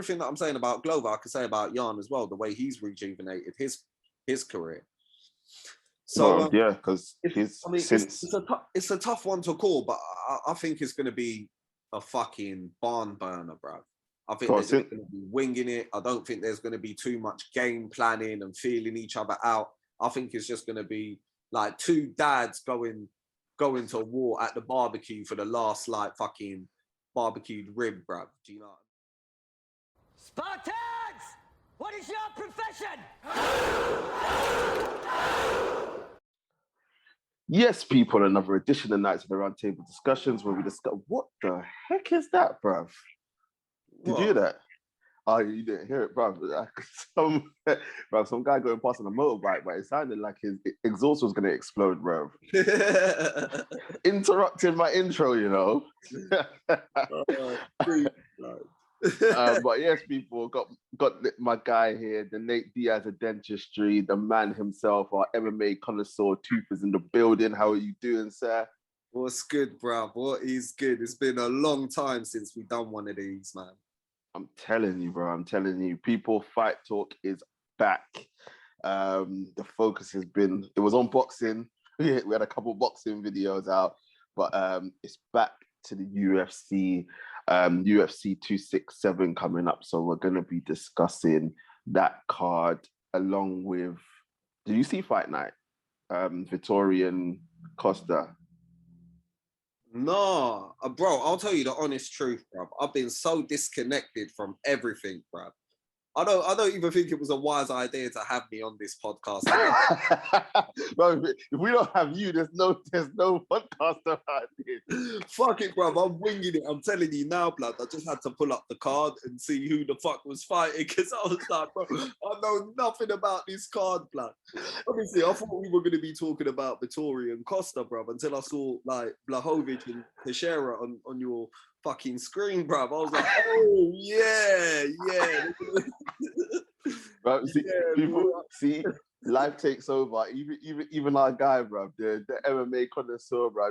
everything that I'm saying about Glover, I could say about Yan as well. The way he's rejuvenated his career. So yeah, because it's a tough one to call, but I think it's going to be a fucking barn burner, bro. I think they're just going to be winging it. I don't think there's going to be too much game planning and feeling each other out. I think it's just going to be like two dads going to war at the barbecue for the last like fucking barbecued rib, bro. Do you know? Spartans! What is your profession? Yes, people, another edition of Knights of the Round Table Discussions where we discuss what the heck is that, bruv? Did you hear that? Oh, you didn't hear it, bruv. Some guy going past on a motorbike, but it sounded like his exhaust was going to explode, bruv. Interrupting my intro, you know. But yes, people, got my guy here, the Nate Diaz of dentistry, the man himself, our MMA connoisseur. Tooth is in the building. How are you doing, sir? What's good, bruv? What is good? It's been a long time since we've done one of these, man. I'm telling you, bro. I'm telling you, people, Fight Talk is back. The focus has been, it was on boxing. We had a couple of boxing videos out, but it's back to the UFC. UFC 267 coming up. So we're going to be discussing that card along with, did you see Fight Night? Vettori and Costa. No, bro, I'll tell you the honest truth, bro. I've been so disconnected from everything, bro. I don't even think it was a wise idea to have me on this podcast. Bro, if we don't have you, there's no podcast about it. Fuck it, bro. I'm winging it. I'm telling you now, blood. I just had to pull up the card and see who the fuck was fighting because I was like, bro, I know nothing about this card, blood. Obviously, I thought we were going to be talking about Vettori and Costa, bro, until I saw like Blachowicz and Teixeira on your fucking screen, bruv. I was like, oh yeah. Bro, see, people see life takes over. Even our guy, bro, the MMA connoisseur, bro.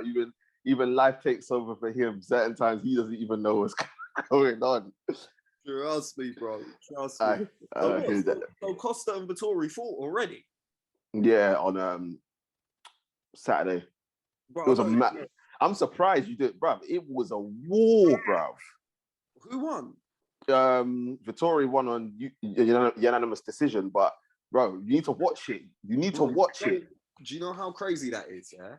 Even life takes over for him. Certain times he doesn't even know what's going on. Trust me, bro. Trust me. So Costa and Vettori fought already. Yeah, on Saturday. Bro, it was I'm surprised you did, bruv. It was a war, bruv. Who won? Vettori won on unanimous decision, but bro, you need to watch it. You need to watch it. Do you know how crazy that is? Yeah.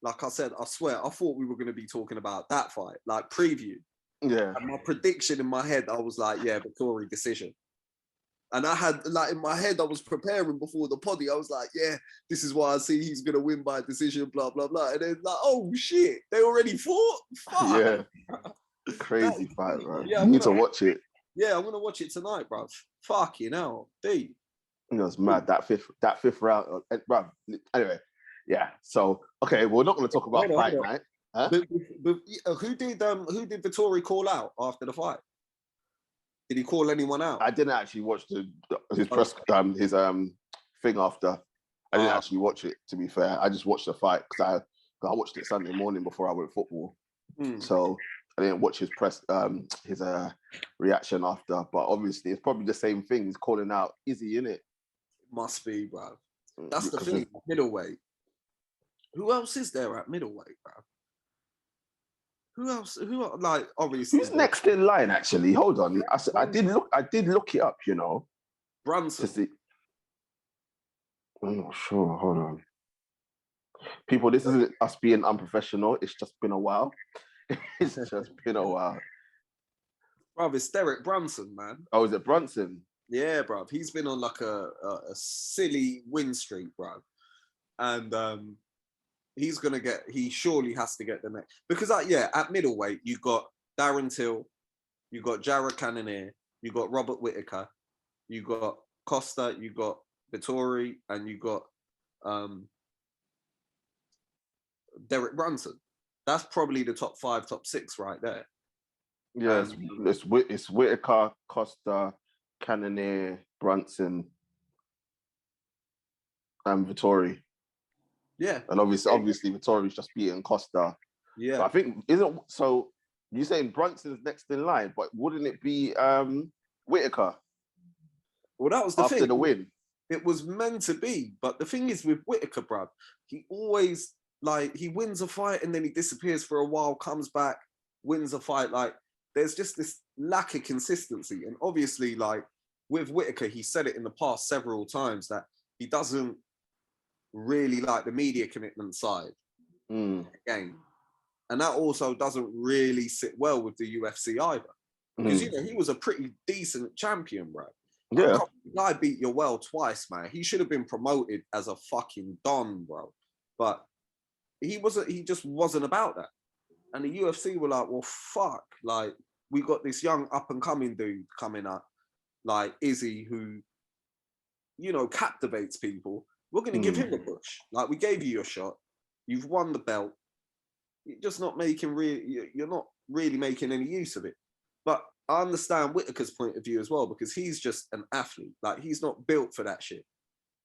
Like I said, I swear, I thought we were going to be talking about that fight, like preview. Yeah. And my prediction in my head, I was like, yeah, Vettori decision. And I had, like, in my head, I was preparing before the poddy. I was like, yeah, this is why I see he's going to win by decision, blah, blah, blah. And then, like, oh, shit, they already fought? Fuck. Yeah. Crazy fight, bro. Yeah, you need to watch it. Yeah, I'm going to watch it tonight, bro. Fucking hell. Deep. It was mad, that fifth round. Bro, anyway, yeah. So, okay, we're not going to talk about fight night. Huh? Who did Vettori call out after the fight? Did he call anyone out? I didn't actually watch his press his thing after. I didn't actually watch it, to be fair. I just watched the fight because I watched it Sunday morning before I went football. So I didn't watch his press his reaction after. But obviously it's probably the same thing. He's calling out Izzy, innit? It must be, bro. That's the thing. Middleweight. Who else is there at middleweight, bro? Who else? Like, obviously. Who's next in line? Actually, hold on. I did look it up. You know, Brunson. I'm not sure. Hold on, people. This isn't us being unprofessional. It's just been a while. It's just been a while. Bruv, it's Derek Brunson, man. Oh, is it Brunson? Yeah, bruv. He's been on like a silly win streak, bruv. And he surely has to get the next. Because, at middleweight, you got Darren Till, you got Jared Cannonier, you got Robert Whittaker, you got Costa, you got Vettori, and you got Derek Brunson. That's probably the top 5, top 6 right there. Yeah, it's Whittaker, Costa, Cannonier, Brunson, and Vettori. Yeah, and obviously Vettori's just beating Costa. Yeah, but I think isn't so. You're saying Brunson's next in line, but wouldn't it be Whitaker. Well, that was the after thing. the win. It was meant to be, but the thing is with Whitaker, bruv, he always, like, he wins a fight and then he disappears for a while, comes back, wins a fight. Like, there's just this lack of consistency. And obviously, like, with Whitaker, he said it in the past several times that he doesn't really like the media commitment side game. And that also doesn't really sit well with the UFC either. Because, you know, he was a pretty decent champion, right? Yeah. The guy beat your well twice, man. He should have been promoted as a fucking don, bro. But he just wasn't about that. And the UFC were like, well, fuck. Like, we got this young up-and-coming dude coming up, like Izzy, who, you know, captivates people. We're going to give him a push. Like, we gave you your shot. You've won the belt. You're just not making you're not really making any use of it. But I understand Whitaker's point of view as well, because he's just an athlete. Like, he's not built for that shit.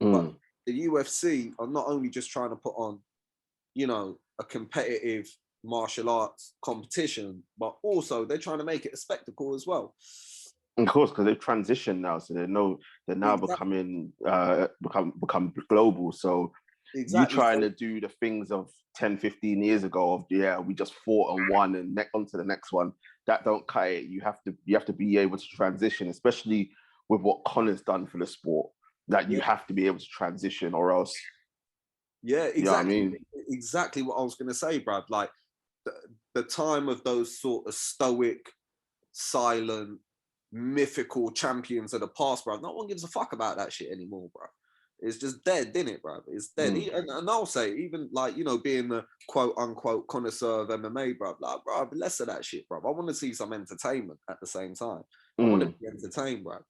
But the UFC are not only just trying to put on, you know, a competitive martial arts competition, but also they're trying to make it a spectacle as well. Of course, because they've transitioned now, so they're now becoming become global. So you're trying to do the things of 10, 15 years ago of, yeah, we just fought and won and on to the next one. That don't cut it. You have to be able to transition, especially with what Conor's done for the sport. That you have to be able to transition, or else. Yeah, exactly. You know what I mean? Exactly what I was going to say, Brad. Like the time of those sort of stoic, silent, mythical champions of the past, bro. No one gives a fuck about that shit anymore, bro. It's just dead, isn't it, bro? It's dead. And I'll say, even like, you know, being the quote unquote connoisseur of MMA, bro, like, bro, less of that shit, bro. I want to see some entertainment at the same time. I want to be entertained, bro.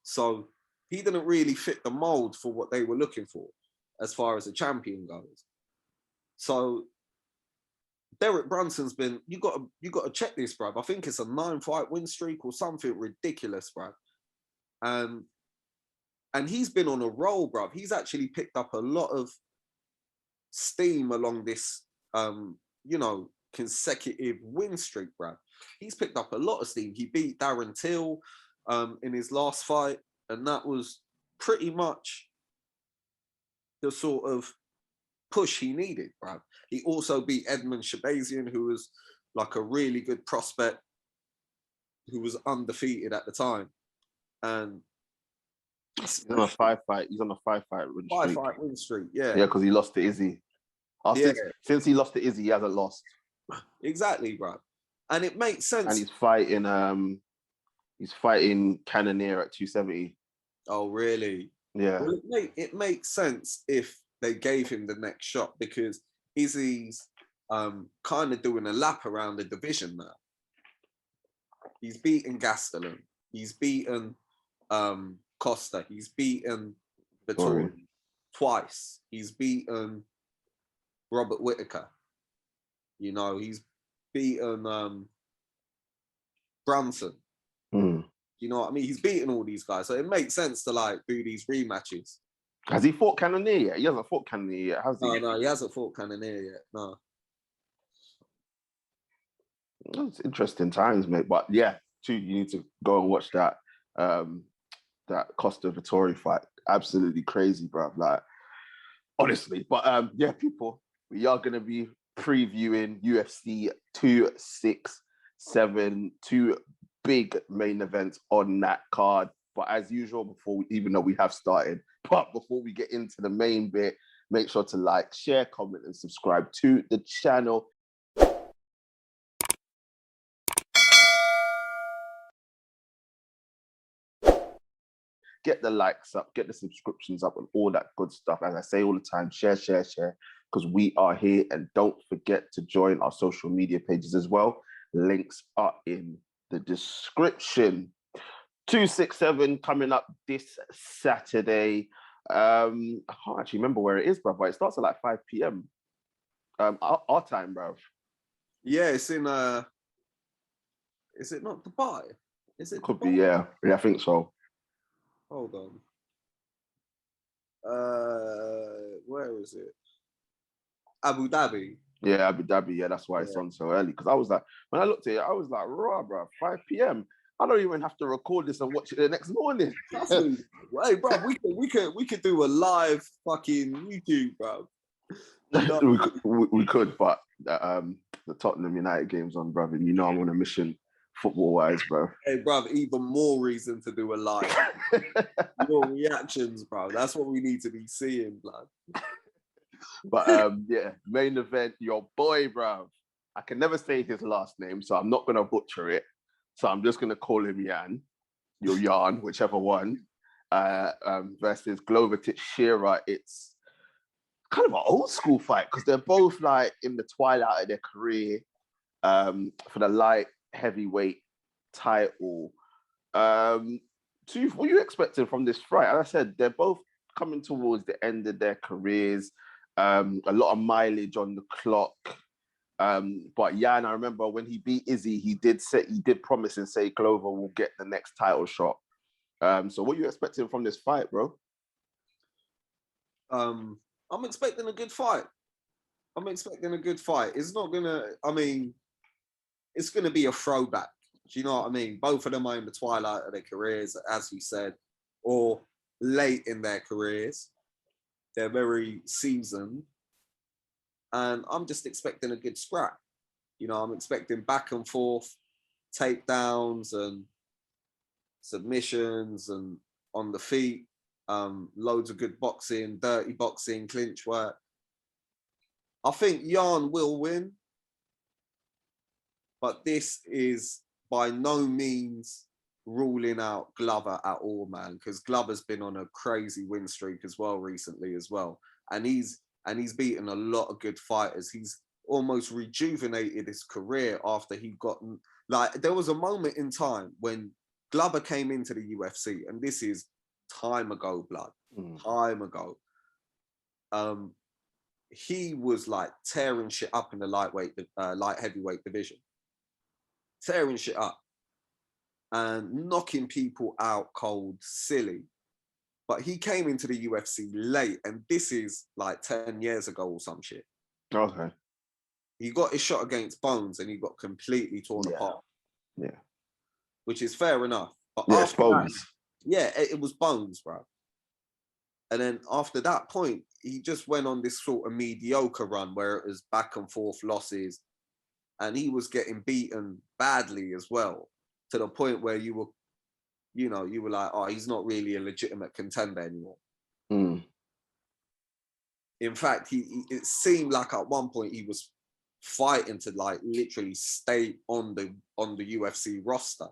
So he didn't really fit the mold for what they were looking for as far as a champion goes. So Derek Brunson's been, you got to check this, bro. I think it's a 9-fight win streak or something ridiculous, bro. And he's been on a roll, bro. He's actually picked up a lot of steam along this, you know, consecutive win streak, bro. He's picked up a lot of steam. He beat Darren Till in his last fight, and that was pretty much the sort of push he needed, bro. He also beat Edmund Shabazian, who was like a really good prospect, who was undefeated at the time. And he's on a 5-fight. He's on a 5-fight win streak. 5-fight win streak, yeah. Yeah, because he lost to Izzy. Since he lost to Izzy, he hasn't lost. Exactly, bro. And it makes sense. And he's fighting Cannonier at 270. Oh, really? Yeah. Well, it makes sense if they gave him the next shot, because Izzy's kind of doing a lap around the division now. He's beaten Gastelum. He's beaten Costa. He's beaten Vittori twice. He's beaten Robert Whitaker. You know, he's beaten Brunson. You know what I mean? He's beaten all these guys. So it makes sense to like do these rematches. Has he fought Cannonier yet? He hasn't fought Cannonier yet, has he? No, he hasn't fought Cannonier yet. No. It's interesting times, mate. But yeah, you need to go and watch that that Costa Vittori fight. Absolutely crazy, bro. Like, honestly. But yeah, people, we are gonna be previewing UFC 267, two big main events on that card. But as usual, even though we have started, but before we get into the main bit, make sure to like, share, comment, and subscribe to the channel. Get the likes up, get the subscriptions up, and all that good stuff. As I say all the time, share, because we are here. And don't forget to join our social media pages as well. Links are in the description. 267 coming up this Saturday. I can't actually remember where it is, bro, but it starts at like 5 p.m. Our time, bro. Yeah, it's in is it not Dubai? Is it Could Dubai? be, yeah. Yeah, I think so. Hold on. Where is it? Abu Dhabi. Yeah, Abu Dhabi. Yeah, that's why it's Yeah. on so early. Because I was like, when I looked at it, I was like, raw, bro, 5 p.m. I don't even have to record this and watch it the next morning. Trust me. Hey, bro, we could do a live fucking YouTube, bro. You know, we could, but the Tottenham United game's on, brother. You know I'm on a mission football-wise, bro. hey, bro, even more reason to do a live. Your reactions, bro. That's what we need to be seeing, blood. But yeah, main event, your boy, bro. I can never say his last name, so I'm not gonna butcher it. So I'm just gonna call him Yan, your Yan, whichever one. Versus Glover Teixeira. It's kind of an old school fight because they're both like in the twilight of their career for the light heavyweight title. So what are you expecting from this fight? As I said, they're both coming towards the end of their careers. A lot of mileage on the clock. But Yan, I remember when he beat Izzy, he did promise and say Glover will get the next title shot. So what are you expecting from this fight, bro? I'm expecting a good fight. It's not gonna, I mean, it's gonna be a throwback. Do you know what I mean? Both of them are in the twilight of their careers, as you said, or late in their careers. They're very seasoned. And I'm just expecting a good scrap. You know, I'm expecting back and forth takedowns and submissions and on the feet. Loads of good boxing, dirty boxing, clinch work. I think Yan will win, but this is by no means ruling out Glover at all, man, because Glover's been on a crazy win streak as well recently as well. And he's beaten a lot of good fighters. He's almost rejuvenated his career after he got, like, there was a moment in time when Glover came into the UFC, and this is time ago, blood, time ago. He was like tearing shit up in the light heavyweight division, tearing shit up and knocking people out cold, silly. But he came into the UFC late, and this is like 10 years ago or some shit. Okay. He got his shot against Bones, and he got completely torn apart. Yeah. Which is fair enough. But yeah, after Bones. that, yeah, it was Bones, bro. And then after that point, he just went on this sort of mediocre run where it was back and forth losses, and he was getting beaten badly as well, to the point where you were like, oh, he's not really a legitimate contender anymore. In fact, it seemed like at one point he was fighting to like literally stay on the UFC roster.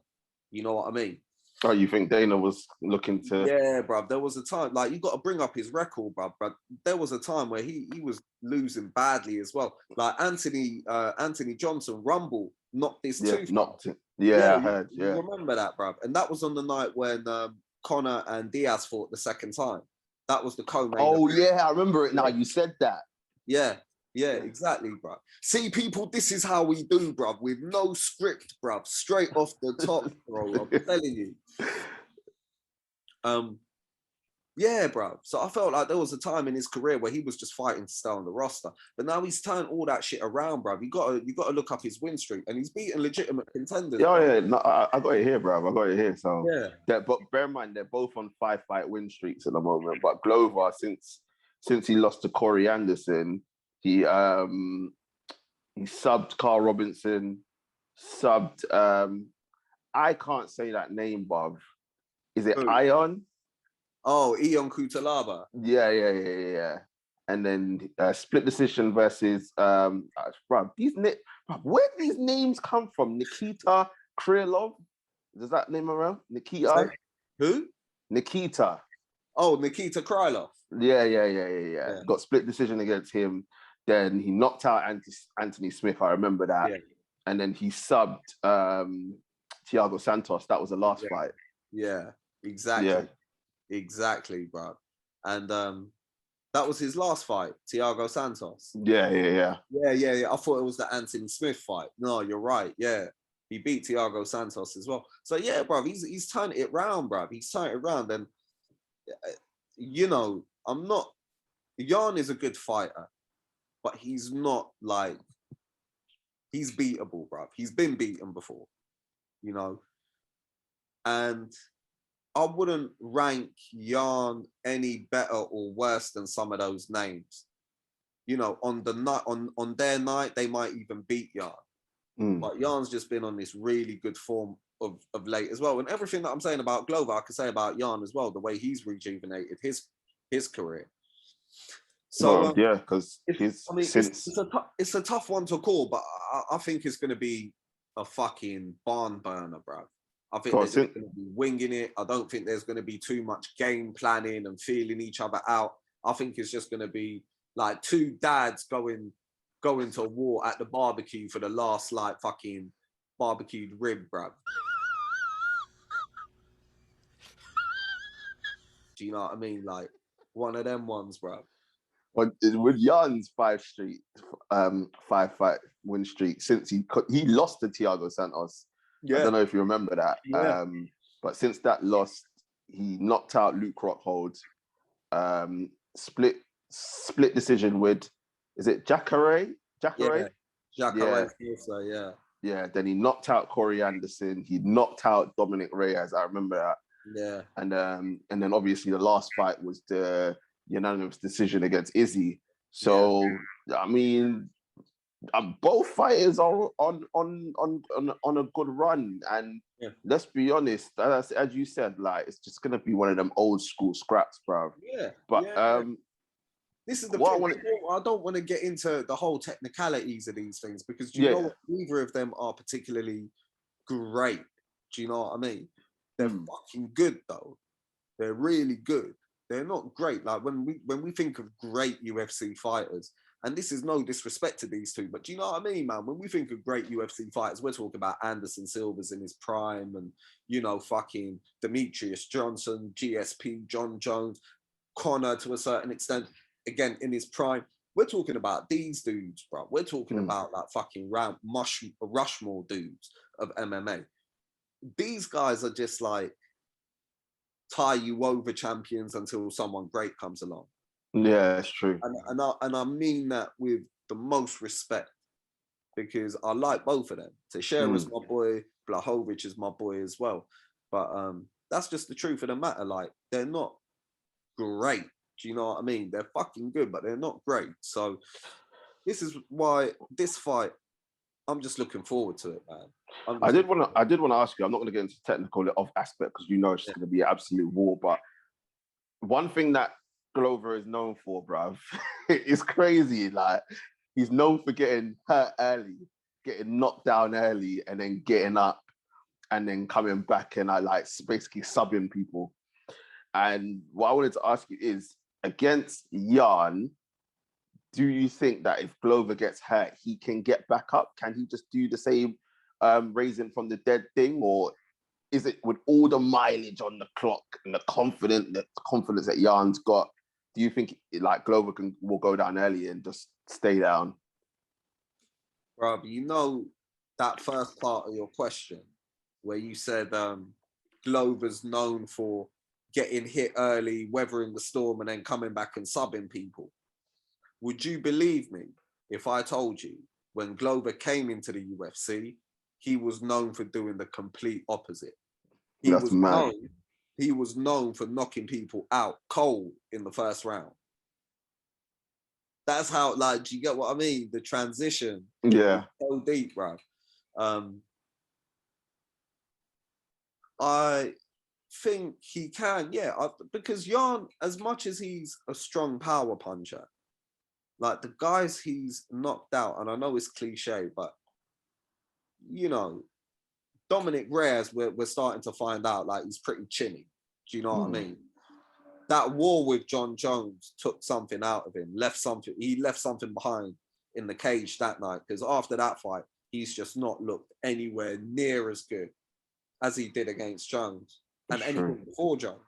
You know what I mean? Oh, you think Dana was looking to? Yeah, bro. There was a time, like, you got to bring up his record, bro. But there was a time where he was losing badly as well. Like Anthony Johnson, Rumble knocked his tooth. Knocked it. Yeah, I heard. Yeah, you remember that, bro? And that was on the night when Conor and Diaz fought the second time. That was the co-main. Oh yeah, I remember it now. You said that. Yeah, exactly, bro. See, people, this is how we do, bro. With no script, bro. Straight off the top, bro. I'm telling you. Yeah, bro. So I felt like there was a time in his career where he was just fighting to stay on the roster, but now he's turned all that shit around, bro. You got to look up his win streak, and he's beaten legitimate contenders. Yeah. No, I got it here, bro. I got it here. So yeah. But bear in mind, they're both on 5-fight win streaks at the moment. But Glover, since he lost to Corey Anderson, he subbed Carl Robinson, subbed I can't say that name, Bob. Is it Ion? Oh, Ion Kutalaba. Yeah. And then split decision versus bro, where do these names come from? Nikita Krylov? Does that name around? Nikita? Who? Nikita. Oh, Nikita Krylov. Yeah. Got split decision against him. Then he knocked out Anthony Smith. I remember that. Yeah. And then he subbed Thiago Santos. That was the last fight. Yeah, exactly. Yeah. Exactly, bro. And that was his last fight, Thiago Santos. Yeah. I thought it was the Anthony Smith fight. No, you're right. Yeah. He beat Thiago Santos as well. So yeah, bro, he's turned it around, bro. He's turned it around. And Yan is a good fighter. but he's not like, he's beatable, bruv. He's been beaten before, you know. And I wouldn't rank Yan any better or worse than some of those names. You know, on the night, on their night, they might even beat Yan. But Yan's just been on this really good form of late as well. And everything that I'm saying about Glover, I could say about Yan as well, the way he's rejuvenated his career. So yeah, because it's a tough one to call, but I think it's going to be a fucking barn burner, bro. I think they're just going to be winging it. I don't think there's going to be too much game planning and feeling each other out. I think it's just going to be like two dads going to war at the barbecue for the last like fucking barbecued rib, bruv. Do you know what I mean? Like one of them ones, bruv. But with Jan's five fight win streak, since he lost to Thiago Santos. Yeah. I don't know if you remember that. Yeah. But since that loss, he knocked out Luke Rockhold. Split decision with, is it Jacare? Yeah. Jacare. Yeah. Yeah. Then he knocked out Corey Anderson. He knocked out Dominic Reyes. I remember that. Yeah. And then obviously the last fight was the unanimous decision against Izzy. So yeah. I mean, both fighters are on a good run, and let's be honest, as you said, like it's just gonna be one of them old school scraps, bro. Yeah. But this is the thing. I don't want to get into the whole technicalities of these things because you know neither of them are particularly great. Do you know what I mean? They're fucking good though. They're really good. They're not great. Like when we think of great UFC fighters, and this is no disrespect to these two, but do you know what I mean, man? When we think of great UFC fighters, we're talking about Anderson Silva's in his prime and, you know, fucking Demetrius Johnson, GSP, John Jones, Conor to a certain extent, again, in his prime. We're talking about these dudes, bro. We're talking about like fucking Rushmore dudes of MMA. These guys are just like tie you over champions until someone great comes along. Yeah, it's true. And I mean that with the most respect because I like both of them. Teixeira's my boy, Blachowicz is my boy as well. But that's just the truth of the matter. Like, they're not great. Do you know what I mean? They're fucking good, but they're not great. So this is why this fight, I'm just looking forward to it, man. I did want to ask you, I'm not going to get into technical of aspect because you know it's just going to be an absolute war. But one thing that Glover is known for, bruv, it's crazy. Like, he's known for getting hurt early, getting knocked down early, and then getting up and then coming back and like basically subbing people. And what I wanted to ask you is, against Yan, do you think that if Glover gets hurt, he can get back up? Can he just do the same raising from the dead thing? Or is it with all the mileage on the clock and the confidence that Jan's got, do you think like Glover will go down early and just stay down? Bro, you know that first part of your question where you said Glover's known for getting hit early, weathering the storm, and then coming back and subbing people. Would you believe me if I told you when Glover came into the UFC, he was known for doing the complete opposite? He was known for knocking people out cold in the first round. That's how, like, do you get what I mean? The transition. Yeah. So deep, bro. I think he can, because Yan, as much as he's a strong power puncher, like the guys he's knocked out, and I know it's cliche, but, you know, Dominic Reyes, we're starting to find out, like, he's pretty chinny. Do you know what I mean? That war with John Jones took something out of him, he left something behind in the cage that night, because after that fight, he's just not looked anywhere near as good as he did against Jones and anything before Jones.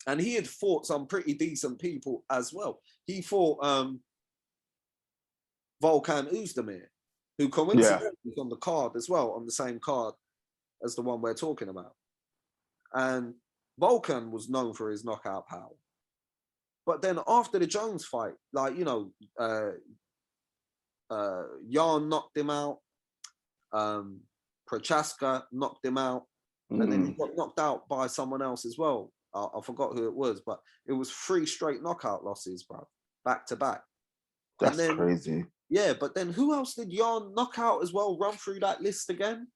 And he had fought some pretty decent people as well. He fought Volkan Oezdemir, who coincidentally was on the card as well, on the same card as the one we're talking about. And Volkan was known for his knockout power. But then after the Jones fight, like, you know, Yan knocked him out. Prochaska knocked him out. And then he got knocked out by someone else as well. I forgot who it was, but it was 3 straight knockout losses, bro, back to back. That's crazy. Yeah, but then who else did Yan knock out as well? Run through that list again.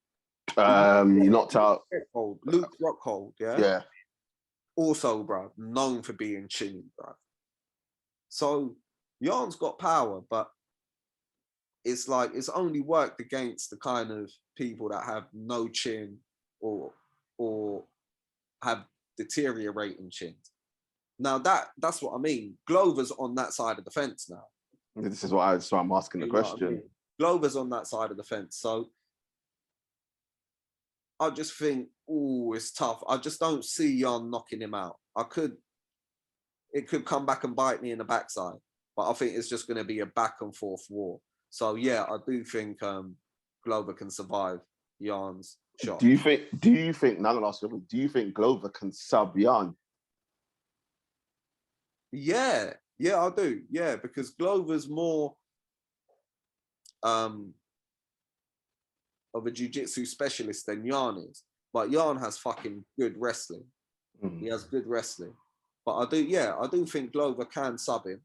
He knocked out Luke Rockhold, yeah? Yeah. Also, bro, known for being chinny, bro. So Yan's got power, but it's like it's only worked against the kind of people that have no chin or have deteriorating chins. Now that's what I mean. Glover's on that side of the fence now. This is why I'm asking the question. I mean? Glover's on that side of the fence. So I just think, it's tough. I just don't see Yan knocking him out. It could come back and bite me in the backside, but I think it's just going to be a back and forth war. So yeah, I do think Glover can survive Yan's shot. Do you think, now I'm gonna ask you, do you think Glover can sub Yan? Yeah, I do. Yeah, because Glover's more of a jiu-jitsu specialist than Yan is. But Yan has fucking good wrestling. He has good wrestling. But I do think Glover can sub him.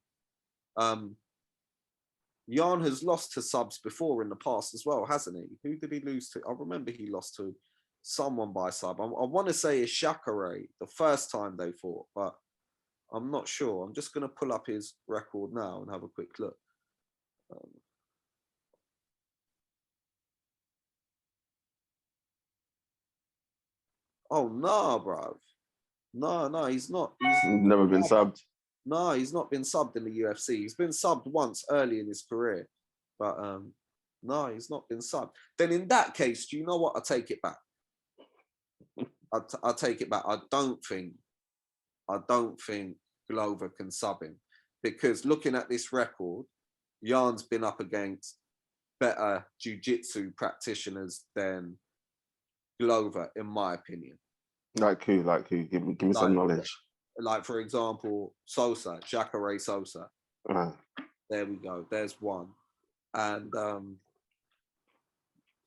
Yan has lost to subs before in the past as well, hasn't he? Who did he lose to? I remember he lost to someone by sub. I want to say it's Jacare the first time they fought, but I'm not sure. I'm just going to pull up his record now and have a quick look. Oh, no, bruv. No, he's not. He's never been subbed. No, he's not been subbed in the UFC. He's been subbed once early in his career. But no, he's not been subbed. Then in that case, do you know what? I take it back. I take it back. I don't think Glover can sub him. Because looking at this record, Yan's been up against better jiu-jitsu practitioners than Glover, in my opinion. Like who? Give me some knowledge. Like, for example, Sosa, Jacare Sosa. There we go. There's one. And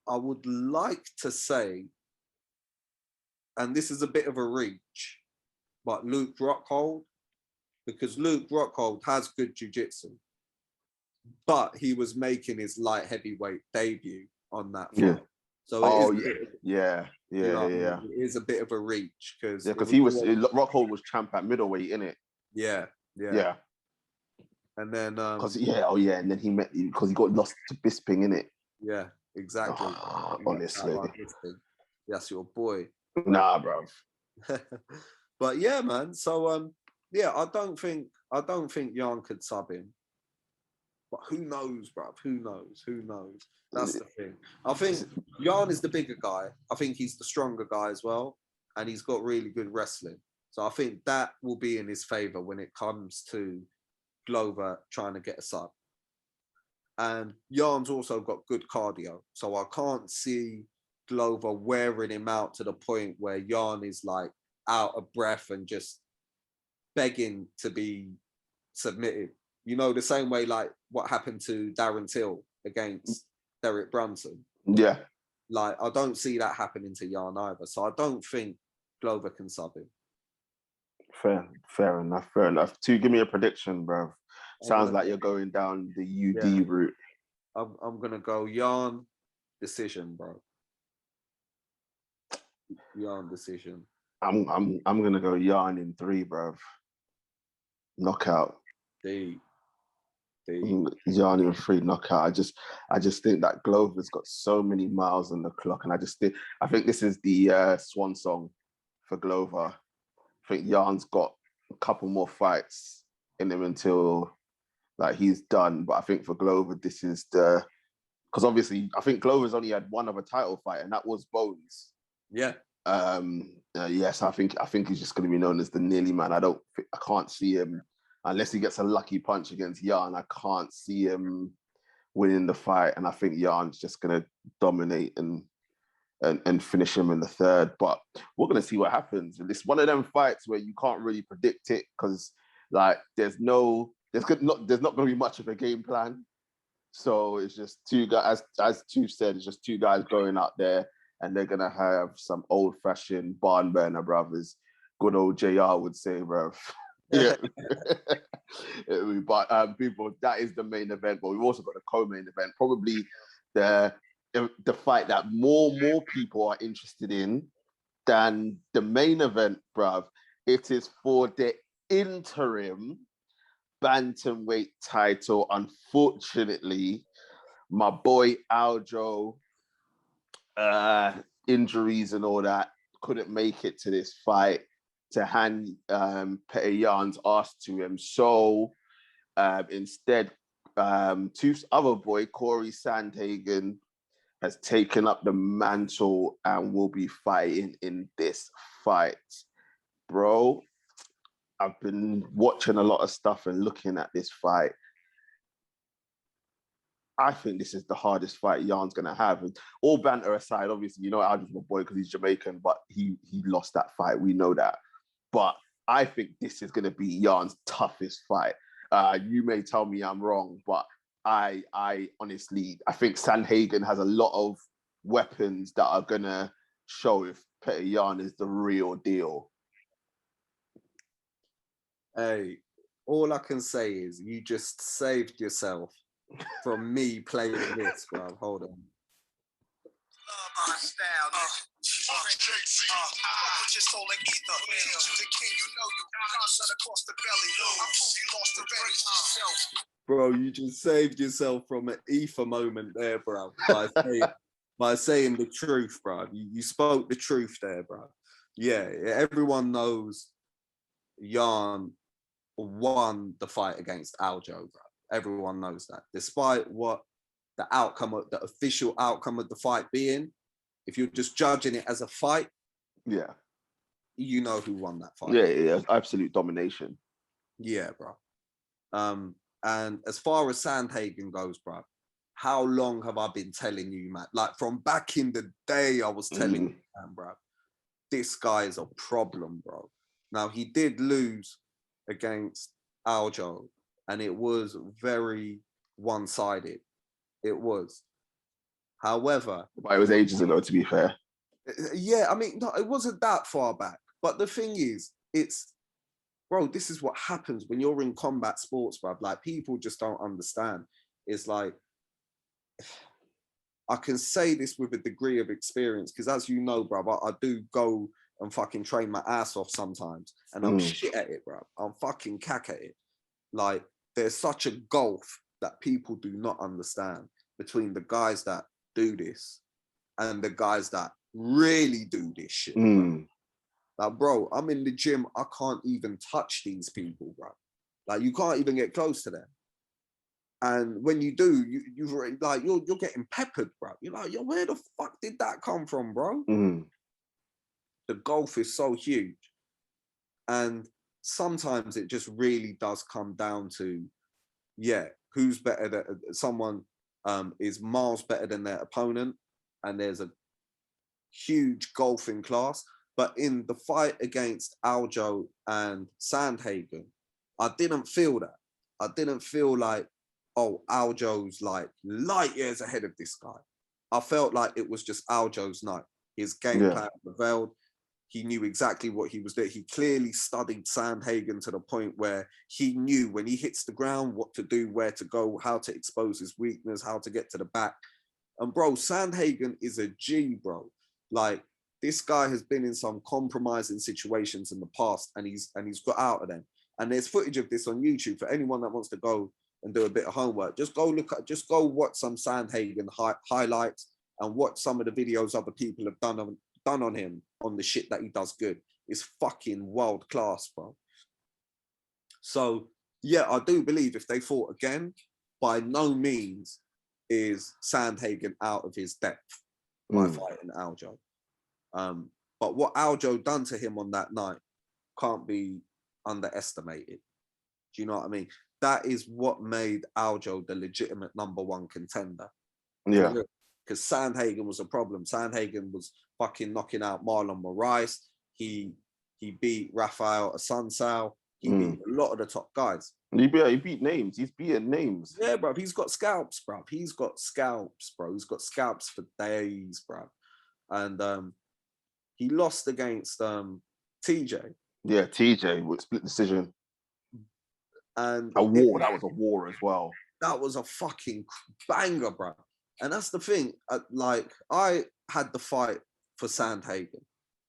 I would like to say, and this is a bit of a reach, but Luke Rockhold, because Luke Rockhold has good jiu-jitsu, but he was making his light heavyweight debut on that fight. Yeah. So yeah. It is a bit of a reach because Rockhold was champ at middleweight, innit? Yeah. And then and then because he got lost to Bisping, innit? Yeah, exactly. Honestly, that's your boy. Nah, bro. But yeah, man. So I don't think Yan could sub him. But who knows, bruv? Who knows? That's the thing. I think Yan is the bigger guy. I think he's the stronger guy as well. And he's got really good wrestling. So I think that will be in his favor when it comes to Glover trying to get a sub. And Yan's also got good cardio. So I can't see Glover wearing him out to the point where Yan is like out of breath and just begging to be submitted. You know, the same way like what happened to Darren Till against Derek Brunson. Yeah. Like, I don't see that happening to Yan either. So I don't think Glover can sub him. Fair enough. To give me a prediction, bro. Sounds like you're going down the UD route. I'm gonna go Yan decision, bro. Yan decision. I'm gonna go Yan in 3, bro. Knockout. Yan in 3 knockout. I just think that Glover's got so many miles on the clock, and I think this is the swan song for Glover. I think Yan's got a couple more fights in him until like he's done. But I think for Glover, this is because obviously I think Glover's only had one other title fight, and that was Bones. Yeah. Yes, I think he's just going to be known as the nearly man. I can't see him unless he gets a lucky punch against Yan. I can't see him winning the fight, and I think Yan's just going to dominate and finish him in the 3rd. But we're going to see what happens. It's one of them fights where you can't really predict it because Like there's not going to be much of a game plan. So it's just two guys, as two said, it's just two guys going out there, and they're gonna have some old-fashioned barn burner, brothers. Good old JR would say, bruv. Yeah. But people, that is the main event. But we've also got the co-main event, probably the fight that more people are interested in than the main event, bruv. It is for the interim bantamweight title. Unfortunately, my boy Aljo, injuries and all that, couldn't make it to this fight to hand Petr Yan's ass to him. So instead, two other boy, Corey Sandhagen, has taken up the mantle and will be fighting in this fight. Bro, I've been watching a lot of stuff and looking at this fight. I think this is the hardest fight Yan's going to have. And all banter aside, obviously, you know, Aljo's my boy because he's Jamaican, but he lost that fight. We know that. But I think this is going to be Yan's toughest fight. You may tell me I'm wrong, but I honestly, I think Sandhagen has a lot of weapons that are going to show if Petr Yan is the real deal. Hey, all I can say is you just saved yourself from me playing this, bro. Hold on. Bro, you just saved yourself from an ether moment there, bro. By saying the truth, bro. You spoke the truth there, bro. Yeah, everyone knows Yan won the fight against Aljo, bro. Everyone knows that. Despite what the official outcome of the fight being, if you're just judging it as a fight, yeah, you know who won that fight. Yeah, absolute domination. Yeah, bro. And as far as Sandhagen goes, bro, how long have I been telling you, man? Like from back in the day, I was telling you, man, bro, this guy is a problem, bro. Now he did lose against Aljo, and it was very one-sided. It was. However, but it was ages ago, to be fair. Yeah, I mean, no, it wasn't that far back. But the thing is, bro, this is what happens when you're in combat sports, bro. Like, people just don't understand. It's like, I can say this with a degree of experience, because as you know, bro, I do go and fucking train my ass off sometimes. And I'm shit at it, bro. I'm fucking cack at it. Like, there's such a gulf that people do not understand between the guys that do this and the guys that really do this shit. Bro. Like, bro, I'm in the gym. I can't even touch these people, bro. Like, you can't even get close to them. And when you do, you're getting peppered, bro. You're like, yo, where the fuck did that come from, bro? The gulf is so huge. And sometimes it just really does come down to, who's better than someone is miles better than their opponent. And there's a huge gulf in class. But in the fight against Aljo and Sandhagen, I didn't feel that. I didn't feel like, oh, Aljo's like light years ahead of this guy. I felt like it was just Aljo's night. His game plan prevailed. He knew exactly what he was doing. He clearly studied Sandhagen to the point where he knew when he hits the ground what to do, where to go, how to expose his weakness, how to get to the back. And bro, Sandhagen is a G, bro. Like, this guy has been in some compromising situations in the past, and he's got out of them. And there's footage of this on YouTube for anyone that wants to go and do a bit of homework. Just go watch some Sandhagen highlights and watch some of the videos other people have done on him on the shit that he does good. It's fucking world class, bro. So yeah, I do believe if they fought again, by no means is Sandhagen out of his depth by fighting Aljo. But what Aljo done to him on that night can't be underestimated. Do you know what I mean? That is what made Aljo the legitimate #1 contender. Yeah. Because Sandhagen was a problem. Sandhagen was fucking knocking out Marlon Moraes. He beat Rafael Assunção. He beat a lot of the top guys. He beat names. He's beating names. Yeah, bro. He's got scalps, bro. He's got scalps for days, bro. And he lost against TJ. Yeah, TJ with split decision. And that was a war as well. That was a fucking banger, bro. And that's the thing. Like, I had the fight for Sandhagen.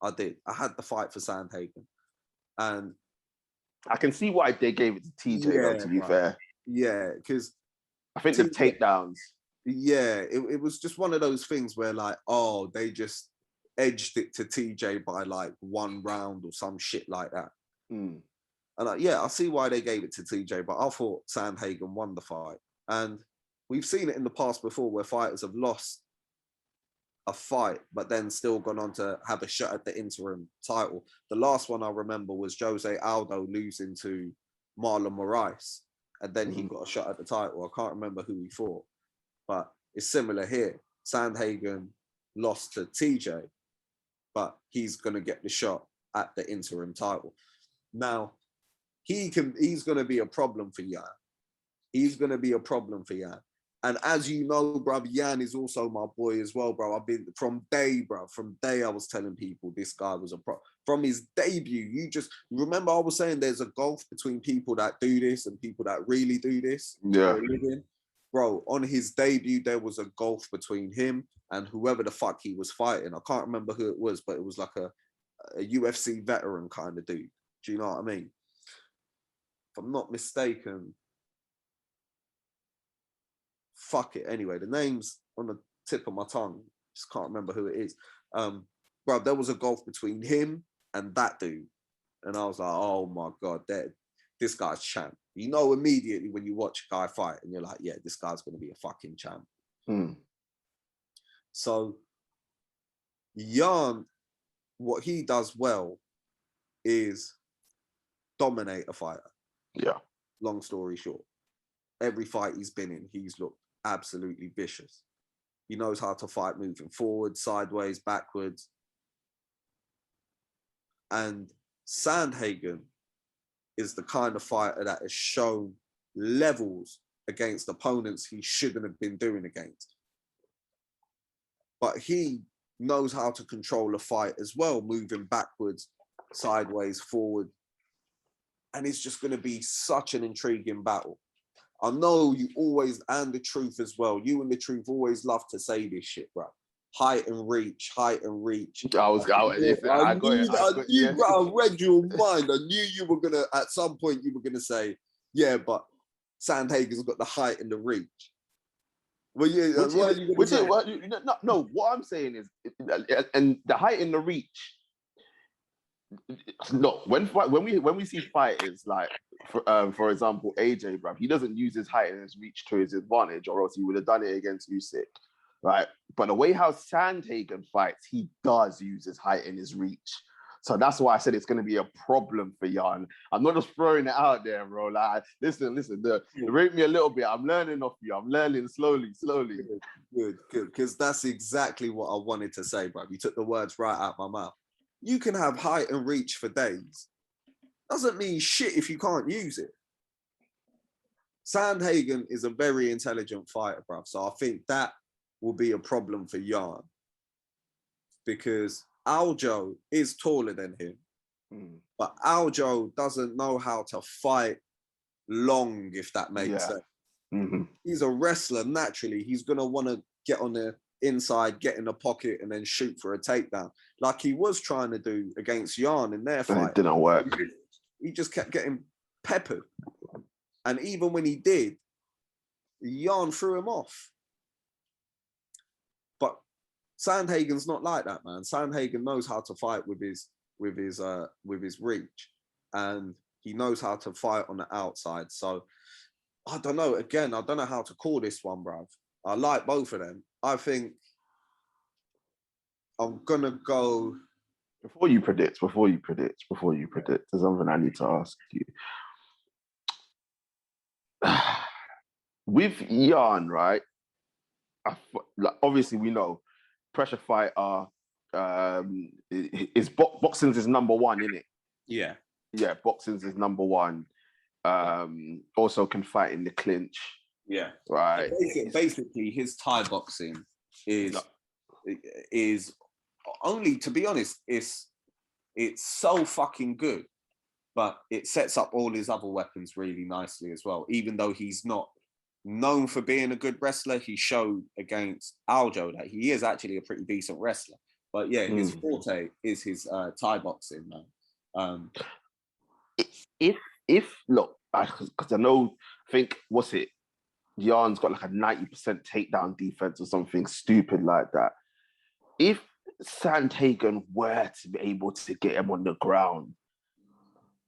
I did. I had the fight for Sandhagen. And I can see why they gave it to TJ, though, to be fair. Yeah, because I think the takedowns. Yeah, it was just one of those things where, like, oh, they just edged it to TJ by like 1 round or some shit like that. And like, yeah, I see why they gave it to TJ, but I thought Sandhagen won the fight. And we've seen it in the past before where fighters have lost a fight, but then still gone on to have a shot at the interim title. The last one I remember was Jose Aldo losing to Marlon Moraes, and then he got a shot at the title. I can't remember who he fought, but it's similar here. Sandhagen lost to TJ, but he's going to get the shot at the interim title. Now, he's going to be a problem for Yan. He's going to be a problem for Yan. And as you know, bro, Yan is also my boy as well, bro. I've been from day I was telling people this guy was a pro. From his debut, you remember I was saying there's a gulf between people that do this and people that really do this. Yeah. Bro, on his debut, there was a gulf between him and whoever the fuck he was fighting. I can't remember who it was, but it was like a UFC veteran kind of dude. Do you know what I mean? If I'm not mistaken, fuck it. Anyway, the name's on the tip of my tongue. Just can't remember who it is. Bro, there was a gulf between him and that dude. And I was like, oh my God, this guy's champ. You know immediately when you watch a guy fight and you're like, yeah, this guy's going to be a fucking champ. So Yan, what he does well is dominate a fighter. Yeah. Long story short, every fight he's been in, he's looked absolutely vicious. He knows how to fight moving forward, sideways, backwards. And Sandhagen is the kind of fighter that has shown levels against opponents he shouldn't have been doing against. But he knows how to control a fight as well, moving backwards, sideways, forward. And it's just going to be such an intriguing battle. I know you always, and the truth as well, you and the truth always love to say this shit, bro. Height and reach. I read your mind. I knew you were going to, at some point, you were going to say, yeah, but Sandhagen's got the height and the reach. Well, yeah, no, what I'm saying is, and the height and the reach, no, when we see fighters like, for example, AJ, bruv, he doesn't use his height and his reach to his advantage, or else he would have done it against Usyk, right? But the way how Sandhagen fights, he does use his height and his reach. So that's why I said it's going to be a problem for Yan. I'm not just throwing it out there, bro. Like, listen, rate me a little bit. I'm learning off you. I'm learning slowly. Good. Because that's exactly what I wanted to say, bro. You took the words right out my mouth. You can have height and reach for days. Doesn't mean shit if you can't use it. Sandhagen is a very intelligent fighter, bruv. So I think that will be a problem for Yan. Because Aljo is taller than him. But Aljo doesn't know how to fight long, if that makes sense. He's a wrestler naturally. He's going to want to get on the inside, get in the pocket, and then shoot for a takedown. Like he was trying to do against Yan in their fight. It didn't work. He just kept getting peppered. And even when he did, Yan threw him off. But Sandhagen's not like that, man. Sandhagen knows how to fight with his reach, and he knows how to fight on the outside. So I don't know. Again, I don't know how to call this one, bruv. I like both of them. I think I'm gonna go. Before you predict, there's something I need to ask you. With Yan, right? Obviously, we know pressure fighter. Boxing's is number one, isn't it? Yeah. Yeah, boxing's is number one. Also can fight in the clinch. Yeah. Right. Basically, his Thai boxing is only, to be honest, it's so fucking good, but it sets up all his other weapons really nicely as well. Even though he's not known for being a good wrestler, he showed against Aljo that he is actually a pretty decent wrestler. But yeah, his forte is his Thai boxing, man. If look, because I think what's it? Yarn's got like a 90% takedown defense or something stupid like that. If Sandhagen were to be able to get him on the ground,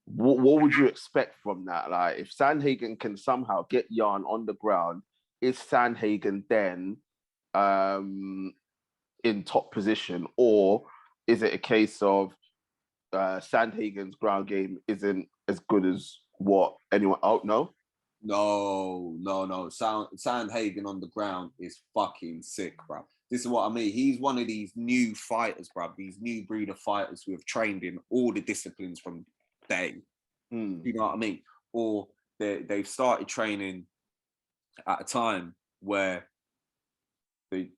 what would you expect from that? Like, if Sandhagen can somehow get Yarn on the ground, is Sandhagen then in top position, or is it a case of Sandhagen's ground game isn't as good as what anyone? Oh no. Sandhagen on the ground is fucking sick, bro. This is what I mean. He's one of these new fighters, bro. These new breed of fighters who have trained in all the disciplines from day. You know what I mean? Or they've started training at a time where the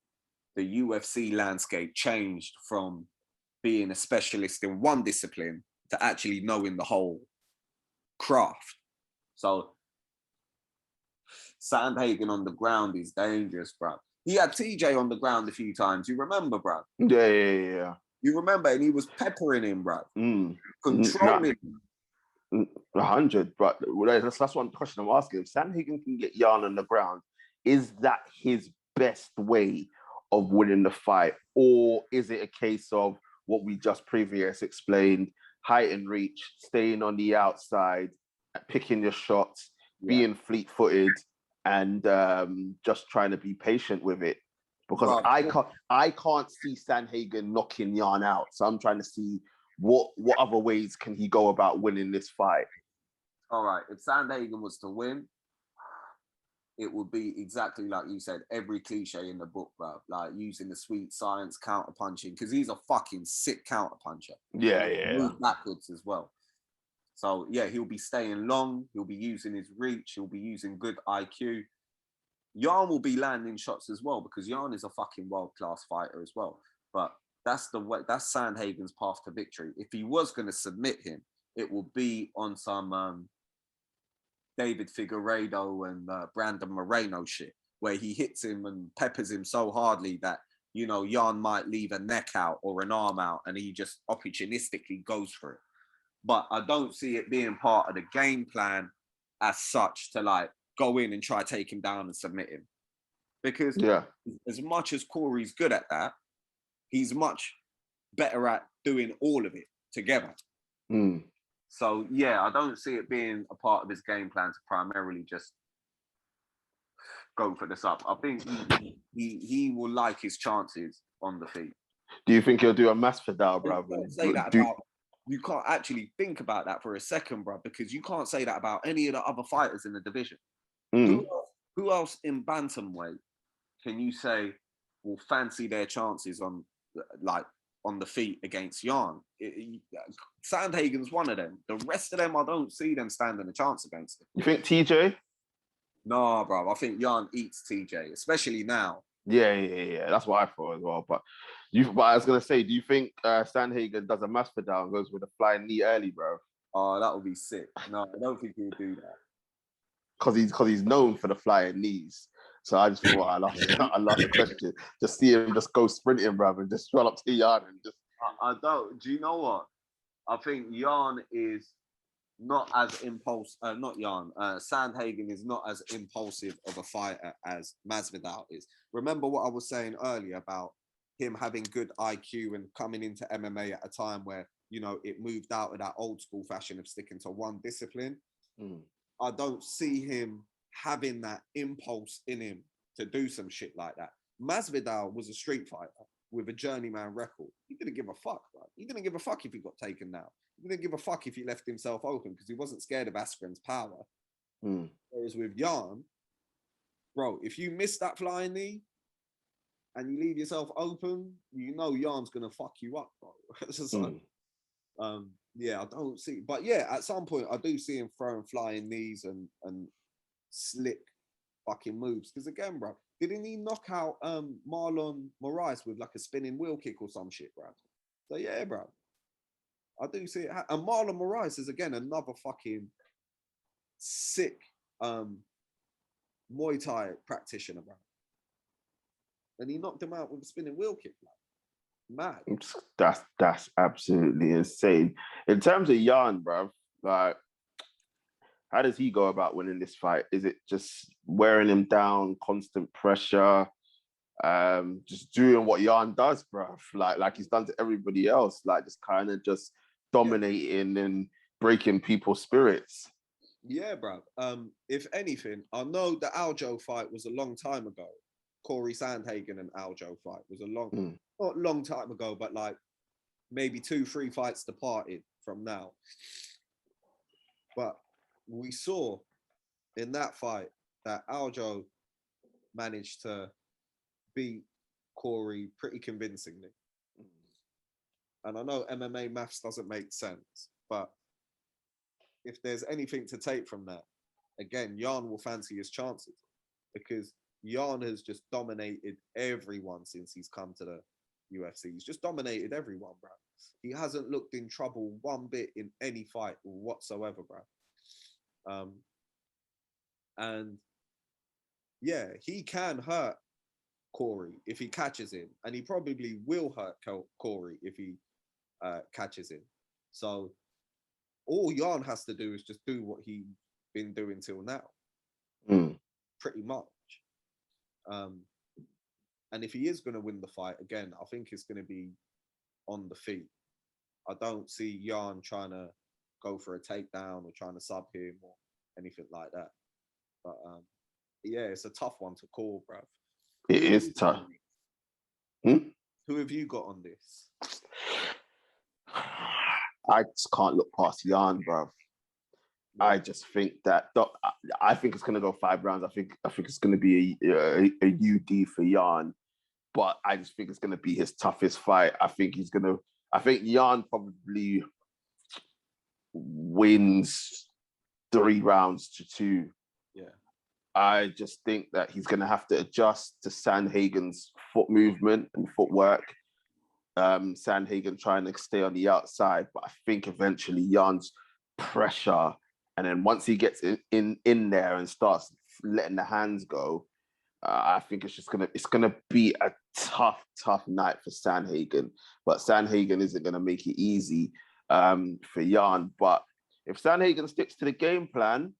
UFC landscape changed from being a specialist in one discipline to actually knowing the whole craft. So Sandhagen on the ground is dangerous, bro. He had TJ on the ground a few times. You remember, bro? Yeah. You remember, and he was peppering him, bro. Controlling him. 100, but that's one question I'm asking. If Sandhagen can get Yarn on the ground, is that his best way of winning the fight? Or is it a case of what we just previously explained, height and reach, staying on the outside, picking your shots, being fleet-footed, and just trying to be patient with it? Because I can't see Sandhagen knocking Yarn out. So I'm trying to see what other ways can he go about winning this fight. All right, if Sandhagen was to win, it would be exactly like you said, every cliche in the book, bro. Like using the sweet science, counter punching, because he's a fucking sick counter puncher. Yeah. Move backwards as well. So yeah, he'll be staying long. He'll be using his reach. He'll be using good IQ. Yarn will be landing shots as well, because Yarn is a fucking world-class fighter as well. But that's the way. That's Sandhagen's path to victory. If he was going to submit him, it will be on some David Figueiredo and Brandon Moreno shit, where he hits him and peppers him so hardly that, you know, Yarn might leave a neck out or an arm out, and he just opportunistically goes for it. But I don't see it being part of the game plan as such to like go in and try to take him down and submit him. Because as much as Corey's good at that, he's much better at doing all of it together. So yeah, I don't see it being a part of his game plan to primarily just go for this up. I think he will like his chances on the feet. Do you think he'll do a Masvidal, bro? You can't actually think about that for a second, bro, because you can't say that about any of the other fighters in the division. Who else in bantamweight can you say will fancy their chances on the feet against Yarn? Sandhagen's one of them. The rest of them, I don't see them standing a chance against him. You think TJ? No, bro. I think Yarn eats TJ, especially now. Yeah. That's what I thought as well. But I was gonna say, do you think Sandhagen does a Masvidal and goes with a flying knee early, bro? Oh, that would be sick. No, I don't think he'll do that. Because he's known for the flying knees. So I just thought I love the question. Just see him just go sprinting, bro, and just run up to Yarn and just. I don't. Do you know what? I think Yarn is not as not Yarn. Sandhagen is not as impulsive of a fighter as Masvidal is. Remember what I was saying earlier about him having good IQ and coming into MMA at a time where, you know, it moved out of that old school fashion of sticking to one discipline. I don't see him having that impulse in him to do some shit like that. Masvidal was a street fighter with a journeyman record. He didn't give a fuck, right? He didn't give a fuck if he got taken down. He didn't give a fuck if he left himself open because he wasn't scared of Askren's power. Whereas with Yarn, bro, if you miss that flying knee and you leave yourself open, you know Yarn's gonna fuck you up, bro. Yeah, I don't see, but yeah, at some point I do see him throwing flying knees and slick fucking moves. Because again, bro, didn't he knock out Marlon Moraes with like a spinning wheel kick or some shit, bro? So yeah, bro, I do see it. And Marlon Moraes is again another fucking sick Muay Thai practitioner, bro. And he knocked him out with a spinning wheel kick, like. Mad. That's absolutely insane. In terms of Yan, bro, like, how does he go about winning this fight? Is it just wearing him down, constant pressure, just doing what Yan does, bro? Like he's done to everybody else, like just kind of just dominating and breaking people's spirits. Yeah, bro. If anything, I know the Aljo fight was a long time ago. Corey Sandhagen and Aljo fight was a not long time ago, but like maybe 2-3 fights departed from now. But we saw in that fight that Aljo managed to beat Corey pretty convincingly. And I know MMA maths doesn't make sense, but if there's anything to take from that, again, Yan will fancy his chances because Yan has just dominated everyone since he's come to the UFC. He's just dominated everyone, bro. He hasn't looked in trouble one bit in any fight whatsoever, bro. And yeah, he can hurt Corey if he catches him, and he probably will hurt Corey if he catches him. So all Yan has to do is just do what he's been doing till now, pretty much. And if he is going to win the fight, again, I think it's going to be on the feet. I don't see Yan trying to go for a takedown or trying to sub him or anything like that. But yeah, it's a tough one to call, bruv. It is tough. Who have you got on this? I just can't look past Yan, bruv. I just think that I think it's gonna go 5 rounds. I think it's gonna be a UD for Yan, but I just think it's gonna be his toughest fight. I think Yan probably wins 3 rounds to 2. Yeah. I just think that he's gonna have to adjust to Sandhagen's foot movement and footwork. Sandhagen trying to stay on the outside, but I think eventually Jan's pressure, and then once he gets in there and starts letting the hands go, I think it's gonna be a tough night for Sandhagen. But Sandhagen isn't gonna make it easy for Yan. But if Sandhagen sticks to the game plan,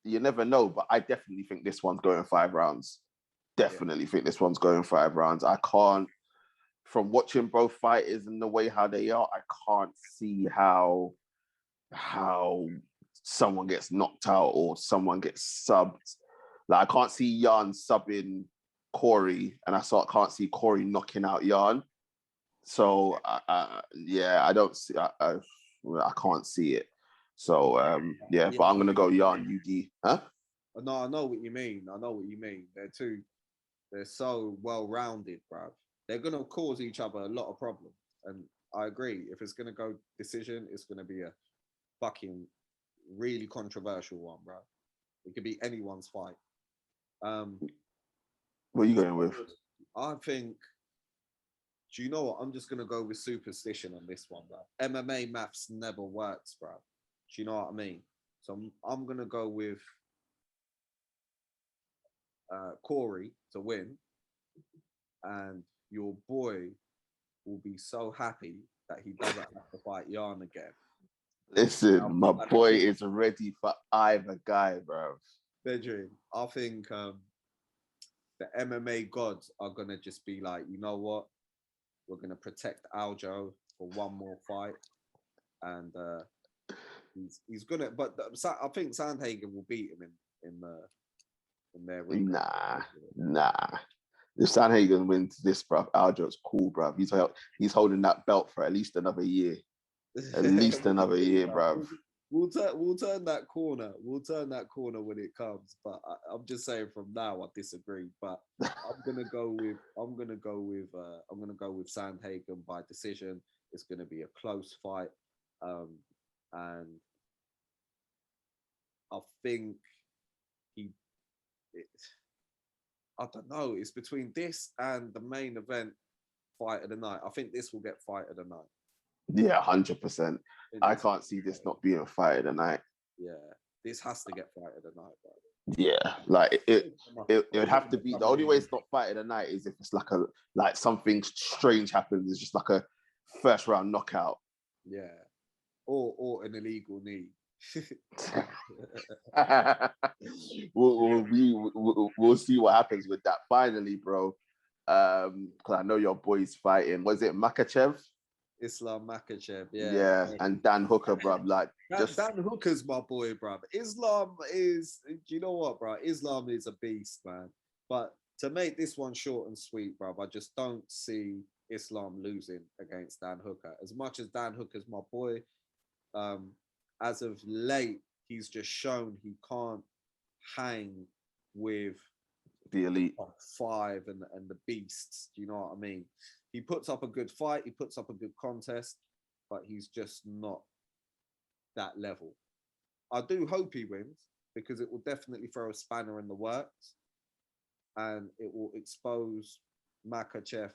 you never know. But I definitely think this one's going 5 rounds. Definitely think this one's going 5 rounds. I can't. From watching both fighters and the way how they are, I can't see how someone gets knocked out or someone gets subbed. Like I can't see Yan subbing Corey, and I can't see Corey knocking out Yan. So yeah, I don't see. I can't see it. So but I'm gonna go Yan UD. Huh? No, I know what you mean. They're so well rounded, bruv. They're going to cause each other a lot of problems. And I agree. If it's going to go decision, it's going to be a fucking really controversial one, bro. It could be anyone's fight. What are you going with? I think, do you know what? I'm just going to go with superstition on this one, bro. MMA maths never works, bro. Do you know what I mean? So I'm going to go with Corey to win. And your boy will be so happy that he doesn't have to fight Yan again. Listen, my boy is ready for either guy, bro. Bedrin, I think the MMA gods are going to just be like, you know what? We're going to protect Aljo for one more fight. And he's going to... But I think Sandhagen will beat him in their ring. Nah. If Sandhagen wins this, bruv, Aljo's cool, bruv. He's holding that belt for at least another year. At least another year, bruv. We'll turn that corner. We'll turn that corner when it comes. But I'm just saying from now I disagree. But I'm gonna go with Sandhagen by decision. It's going to be a close fight. And I think I don't know. It's between this and the main event fight of the night. I think this will get fight of the night. Yeah, 100%. I can't see this not being a fight of the night. Yeah, this has to get fight of the night, bro. Yeah, like it would have to be. The only way it's not fight of the night is if it's like something strange happens. It's just like a first round knockout. Yeah, or an illegal knee. we'll see what happens with that. Finally, bro, because I know your boy's fighting. Was it Makhachev? Islam Makhachev, yeah, and Dan Hooker, bro. Like Dan Hooker's my boy, bro. Islam is, do you know what, bro? Islam is a beast, man. But to make this one short and sweet, bro, I just don't see Islam losing against Dan Hooker. As much as Dan Hooker's my boy, as of late, he's just shown he can't hang with the elite top 5 and the beasts. Do you know what I mean? He puts up a good fight, he puts up a good contest, but he's just not that level. I do hope he wins because it will definitely throw a spanner in the works and it will expose Makhachev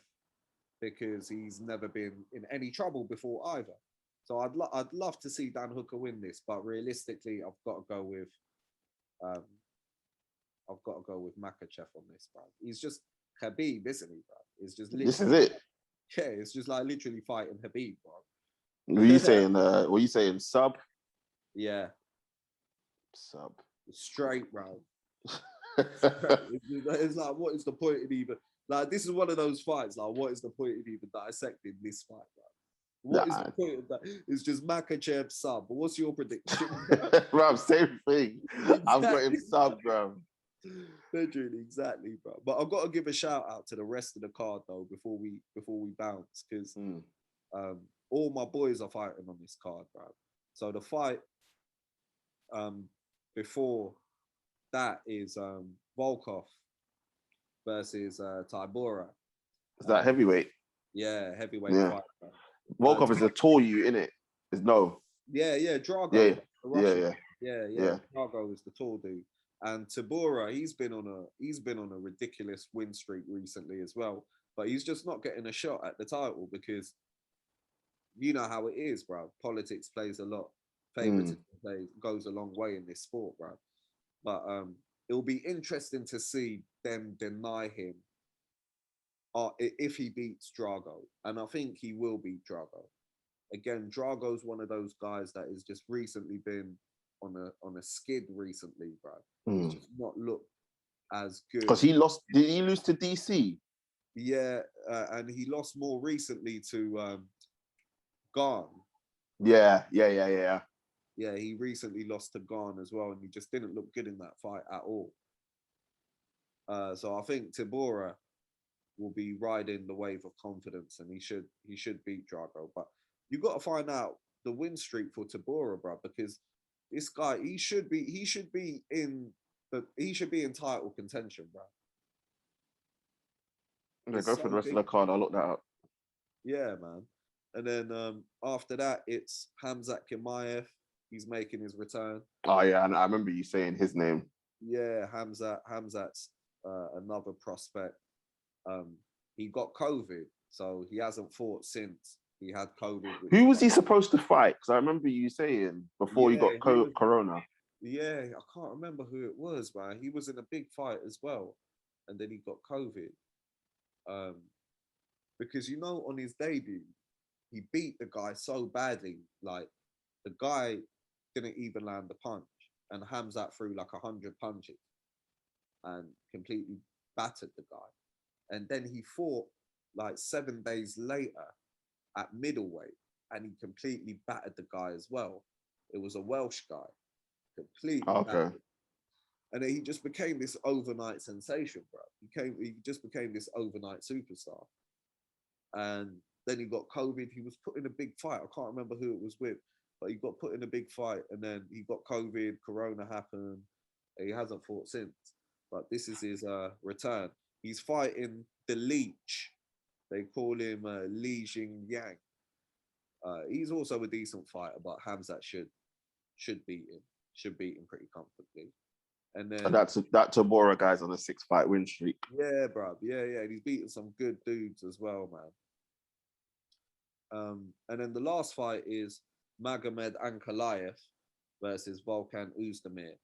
because he's never been in any trouble before either. So I'd love to see Dan Hooker win this, but realistically, I've got to go with Makhachev on this, bro. He's just Khabib, isn't he, bro? It's just literally, this is it. Yeah, it's just like literally fighting Khabib, bro. What are you saying? Sub? Yeah. Sub. Straight, bro. It's like, what is the point in even like this is one of those fights, like what is the point in even dissecting this fight, bro? What is the point of that? It's just Makhachev sub. But what's your prediction? Bro, same thing. Exactly. I've got him sub, bro. Literally, exactly, bro. But I've got to give a shout out to the rest of the card though before we bounce, because all my boys are fighting on this card, bro. So the fight before that is Volkov versus Tybura. Is that heavyweight? Yeah, heavyweight fight. Bro. Volkov is a tall you, innit? Is no. Yeah, Drago. Yeah. Drago is the tall dude. And Tybura, he's been on a ridiculous win streak recently as well. But he's just not getting a shot at the title because you know how it is, bro. Politics plays a lot. Favoritism goes a long way in this sport, bro. But it'll be interesting to see them deny him if he beats Drago. And I think he will beat Drago. Again, Drago's one of those guys that has just recently been on a skid recently, bro. He's just not looked as good. Because he lost, did he lose to DC? Yeah, and he lost more recently to Garn. Yeah. Yeah, he recently lost to Garn as well, and he just didn't look good in that fight at all. So I think Tybura will be riding the wave of confidence, and he should beat Drago. But you got to find out the win streak for Tybura, bro, because this guy he should be in title contention, bro. Yeah, go for the rest of the card. I'll look that up. Yeah, man. And then after that, it's Khamzat Chimaev. He's making his return. Oh yeah, and I remember you saying his name. Yeah, Hamzat's another prospect. He got COVID, so he hasn't fought since he had COVID. Who was he supposed to fight? Because I remember you saying before he got corona. Yeah, I can't remember who it was, man. He was in a big fight as well, and then he got COVID. Because on his debut, he beat the guy so badly, like the guy didn't even land the punch, and Khamzat threw like 100 punches and completely battered the guy. And then he fought like 7 days later at middleweight, and he completely battered the guy as well. It was a Welsh guy, completely battered. And then he just became this overnight sensation, bro. He just became this overnight superstar. And then he got COVID. He was put in a big fight. I can't remember who it was with, but he got put in a big fight, and then he got COVID. Corona happened. He hasn't fought since. But this is his return. He's fighting the Leech. They call him Li Jingyang. He's also a decent fighter, but Hamzat should beat him pretty comfortably. And then that Tabora guy's on a 6-fight win streak. Yeah, bro. Yeah. And he's beaten some good dudes as well, man. And then the last fight is Magomed Ankalaev versus Volkan Oezdemir.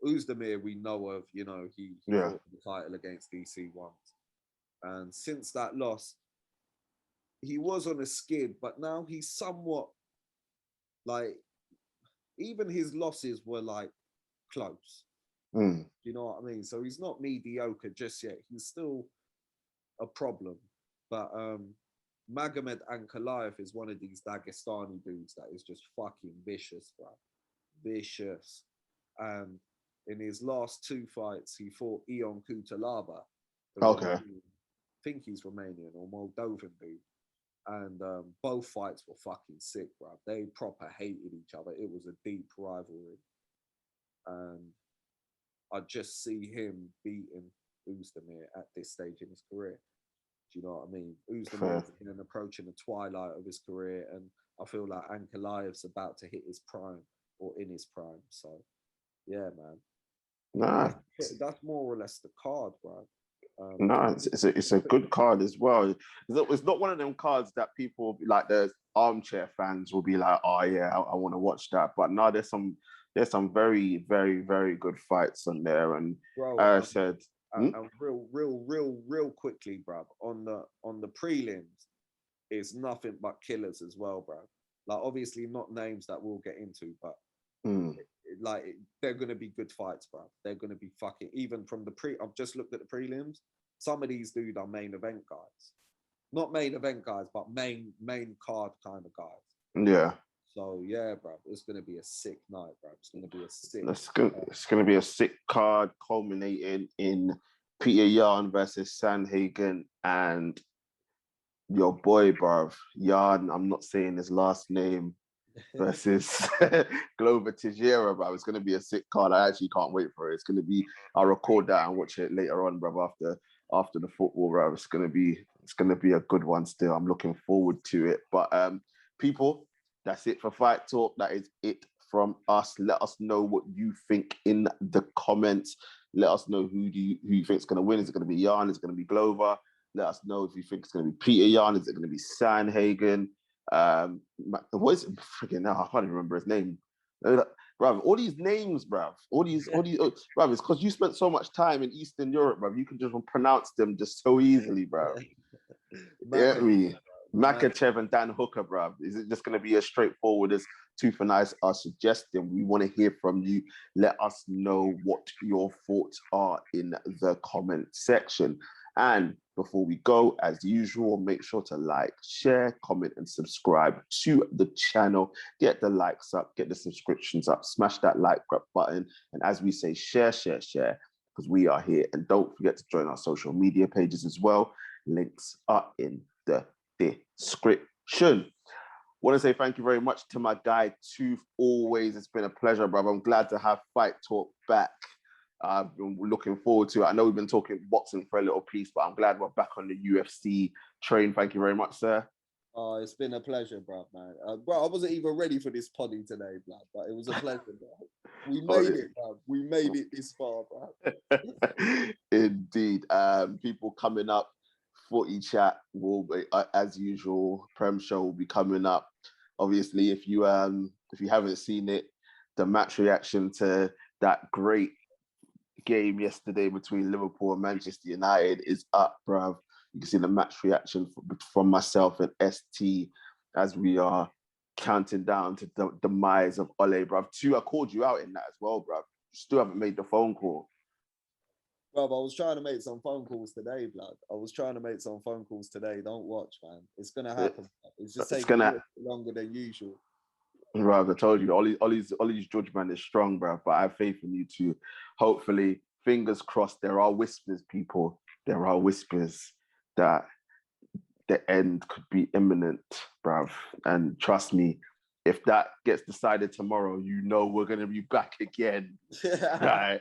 Oezdemir, we know of, he fought the title against DC once. And since that loss, he was on a skid, but now he's somewhat like, even his losses were like close. You know what I mean? So he's not mediocre just yet. He's still a problem. But Magomed Ankalaev is one of these Dagestani dudes that is just fucking vicious, bro. Vicious. And in his last 2 fights, he fought Ion Kutalaba. Okay. I think he's Romanian or Moldovan dude. And both fights were fucking sick, bro. They proper hated each other. It was a deep rivalry. And I just see him beating Oezdemir at this stage in his career. Do you know what I mean? Oezdemir is approaching the twilight of his career, and I feel like Ankalaev's about to hit his prime or in his prime. So, yeah, man. Nah, that's more or less the card, bro. It's a good card as well. It's not one of them cards that people like the armchair fans will be like, oh yeah, I want to watch that. But no, there's some very, very, very good fights on there. And bro, I said, and real quickly, bro, on the prelims, it's nothing but killers as well, bro. Like obviously not names that we'll get into, but they're gonna be good fights, bro. They're gonna be fucking, even from I've just looked at the prelims. Some of these dudes are main event guys, not main event guys, but main card kind of guys. Yeah. So yeah, bro, it's gonna be a sick night, bro. It's gonna be a sick. It's gonna be a sick card, culminating in Petr Yan versus Sandhagen and your boy, bruv, Yan. I'm not saying his last name. Versus Glover Teixeira, bro. It's gonna be a sick card. I actually can't wait for it. It's gonna be. I'll record that and watch it later on, bro. After the football, bro. It's gonna be a good one. Still, I'm looking forward to it. But people, that's it for Fight Talk. That is it from us. Let us know what you think in the comments. Let us know who you think is gonna win. Is it gonna be Yan? Is it gonna be Glover? Let us know if you think it's gonna be Petr Yan. Is it gonna be Sandhagen? What is it? Freaking now? I can't even remember his name. Bruv, all these names, bruv. Bruv, it's because you spent so much time in Eastern Europe, bruv. You can just pronounce them just so easily, bruv. Makachev and Dan Hooker, bruv. Is it just going to be as straightforward as Tooth and Ice are suggesting? We want to hear from you. Let us know what your thoughts are in the comment section. And before we go, as usual, make sure to like, share, comment, and subscribe to the channel. Get the likes up, get the subscriptions up, smash that like button. And as we say, share, because we are here. And don't forget to join our social media pages as well. Links are in the description. Want to say thank you very much to my guy, Tooth. Always, it's been a pleasure, brother. I'm glad to have Fight Talk back. I've been looking forward to it. I know we've been talking boxing for a little piece, but I'm glad we're back on the UFC train. Thank you very much, sir. Oh, it's been a pleasure, bro, man. Bro, I wasn't even ready for this poddy today, bro, but it was a pleasure, bro. We made it, bro. We made it this far, bro. Indeed. People coming up, footy chat will be, as usual, Prem show will be coming up. Obviously, if you haven't seen it, the match reaction to that great game yesterday between Liverpool and Manchester United is up, bruv. You can see the match reaction from myself and ST as we are counting down to the demise of Ole, bruv. I called you out in that as well, bruv. Still haven't made the phone call. Bruv, I was trying to make some phone calls today, blood. Don't watch, man. It's going to happen. It's just taking longer than usual. Bruv, I told you, Ollie's judgment is strong, bruv, but I have faith in you too. Hopefully, fingers crossed, there are whispers, people. There are whispers that the end could be imminent, bruv. And trust me, if that gets decided tomorrow, you know we're going to be back again. Right?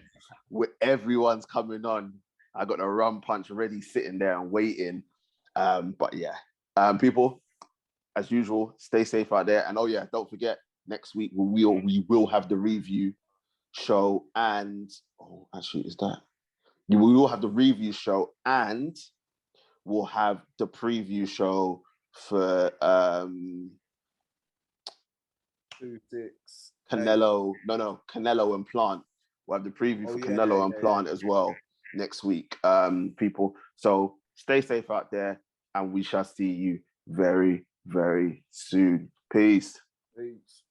Everyone's coming on. I got a rum punch ready, sitting there and waiting. But yeah, people, as usual, stay safe out there. And oh yeah, don't forget, next week we will have the review show, and we will have the review show, and we'll have the preview show for 2-6 Canelo. Canelo and Plant. We'll have the preview for Canelo and Plant as well next week, people. So stay safe out there, and we shall see you very, very soon. Peace. Peace.